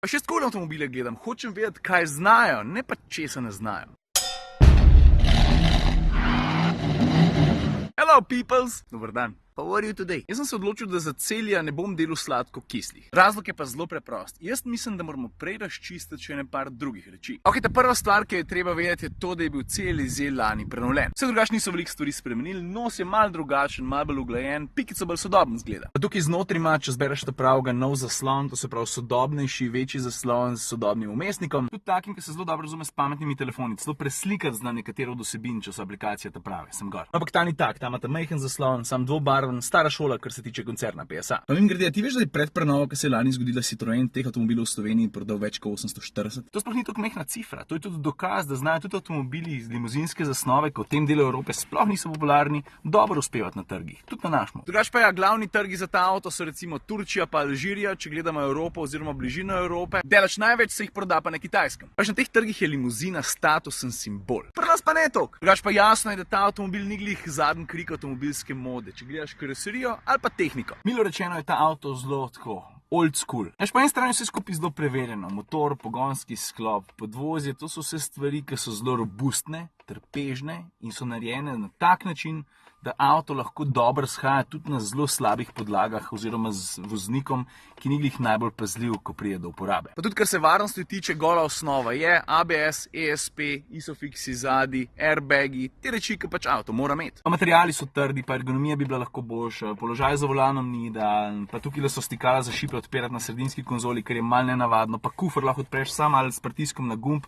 Pa še skoli avtomobile gledam, hočem vedeti, kaj znajo, ne pa česa ne znajo. Hello peoples! Dober dan. How are you today? Jaz sem se odločil, da za celija ne bom delal sladko-kislih. Razlog je pa zelo preprost. Jaz mislim, da moramo prej razčistiti še par drugih reči. Ok, ta prva stvar, ki je treba vedeti, je to, da je bil celij zel lani prenovljen. Vse drugače niso veliko stvari spremenili, nos je malo drugačen, malo bolj uglajen, pikico bolj sodoben zgleda. Pa tukaj znotri ima, če zbereš ta pravega, nov zaslon, to se pravi sodobnejši, večji zaslon s sodobnim vmesnikom. Tudi takim, ki se zelo dobro razume s pametnimi telefoni, celo preslikati zna nekatero od vsebin, če so aplikacije ta prave, sem gor. Ampak ta ni tak, ta ima ta majhen zaslon, sam dvobarven, stara šola, kar se tiče koncerna PSA. Pa mimogrede, ti veš, da je pred prenovo, ki se je lani zgodila, Citroen teh avtomobilov v Sloveniji prodal več kot 840? To sploh ni tako majhna cifra, to je tudi dokaz, da znajo tudi avtomobili iz limuzinske zasnove, ki v tem delu Evrope sploh niso popularni, dobro uspevati na trgih, tudi na našmu. Drugače pa ja, glavni trgi za ta avto so recimo Turčija pa Alžirija, če gledamo Evropo oziroma bližino Evrope. Delač največ se jih proda pa na Kitajskem. Pač na teh trgih je limuzina statusen simbol. Pri nas pa ne toliko. Drugače pa jasno je, da ta avtomobil ni glih zadnji krik avtomobilske mode, če gledaš karoserijo ali pa tehniko. Milo rečeno je ta avto zelo tako old school. Po eni strani vse skupaj zelo preverjeno, motor, pogonski sklop, podvozje, to so vse stvari, ki so zelo robustne, trpežne in so narejene na tak način, da avto lahko dobro shaja tudi na zelo slabih podlagah oziroma z voznikom, ki ni glih najbolj pazljiv, ko pride do uporabe. Pa tudi, kar se varnosti tiče, gola osnova je ABS, ESP, ISOFIX zadaj, airbagi, te reči, ki pač avto mora imeti. Pa materiali so trdi, pa ergonomija bi bila lahko boljša, položaj za volanom ni idealen, pa tukaj so stikala za šipe odpirati na sredinski konzoli, kar je malo nenavadno, pa kufer lahko odpreš sam ali s pritiskom na gumb,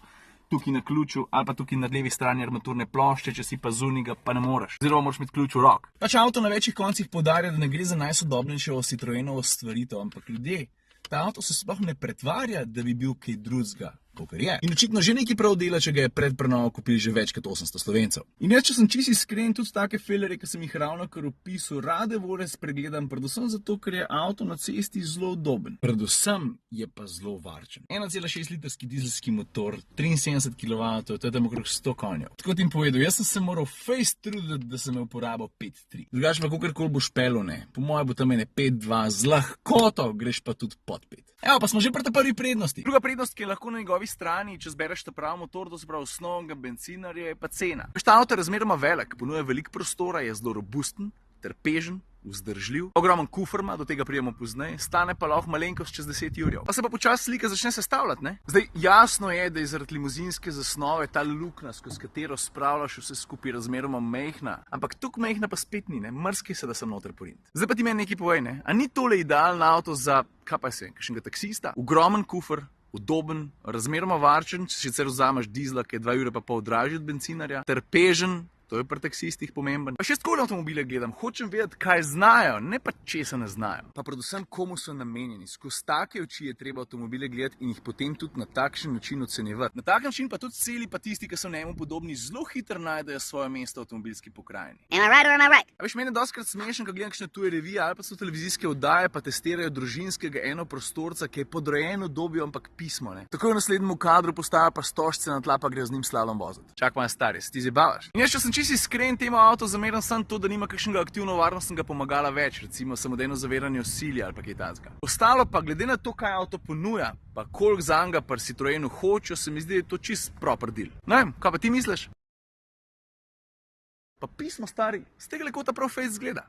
tukaj na ključu ali pa tukaj na levi strani armaturne plošče, če si pa zunaj, pa ne moreš. Oziroma moraš imeti ključ v rok. Pač avto na večjih koncih poudarja, da ne gre za najsodobnejšo Citroenovo stvaritev, ampak ljudje, ta avto se sploh ne pretvarja, da bi bil kaj drugega, kakor je. In očitno že nekaj prav dela, če ga je pred prenovo kupili že več kot 800 Slovencev. In jaz, če sem čisto iskren, tudi take felerje, ki sem jih ravnokar opisal, rade volje spregledam, predvsem zato, ker je avto na cesti zelo udoben. Predvsem je pa zelo varčen. 1,6 litrski dizelski motor, 73 kW, to je tam okrog 100 konjev. Tako ti jim povedal, jaz sem se moral face truditi, da sem uporabil 5.3. Drugače pa kakorkoli boš pelil, ne. Po moje bo tam 5.2, z lahkoto greš pa tudi pod 5. Evo, pa smo že pri tej prvi prednosti. Druga prednost, ki je lahko na njegovi strani, če zbereš ta pravi motor, to se pravi osnovnega bencinarja, je pa cena. Ta avto je razmeroma velik, ponuja veliko prostora, je zelo robusten, trpežen, vzdržljiv. Ogromen kufer ima, do tega pridemo pozneje, stane pa lahko malenkost čez 10 jurjev. Pa se pa počasi slika začne sestavljati, ne? Zdaj, jasno je, da je zaradi limuzinske zasnove ta luknja, skozi katero spravljaš vse skupaj, razmeroma majhna, ampak tukaj majhna pa spet ni, ne? Mrzki se, da sem noter porint. Zdaj pa ti meni nekaj povej, ne? A ni tole idealen avto za, kaj pa se, kakšnega taksista? Ogromen kufer, udoben, razmeroma varčen, če sicer vzameš dizla, ki je 2,5 € dražji od bencinarja, trpežen, to je pri taksistih pomemben. Pa še skoli avtomobile gledam, hočem vedeti, kaj znajo, ne pa česa ne znajo. Pa predvsem komu so namenjeni. Skozi take oči je treba avtomobile gledati in jih potem tudi na takšen način ocenjevati. Na tak način pa tudi celi pa tisti, ki so njemu podobni, zelo hitro najdejo svoje mesto v avtomobilski pokrajini. Am I right or am I right? A veš, meni je dostikrat smešen, ko gledam kakšne tuje revije ali pa so televizijske oddaje, pa testirajo družinskega enoprostorca, ki je podrejen udobju, ampak pismo, ne. Takoj v naslednjem kadru postaja pa stožce na tla, pa gre z njim slalom voziti. Čak pa stari, se ti zabavaš. In jaz, če sem čisto iskren, temu avto zameram samo to, da nima kakšnega aktivno varnostnega pomagala več, recimo samodejno zaviranje osilja ali pa kaj takega. Ostalo pa, glede na to, kaj avto ponuja, pa koliko zanj pri Citroenu hočejo, se mi zdi, da je to čist proper deal. Ne vem, kaj pa ti misliš? Pa pismo, stari, z tega kota prav fejst zgleda.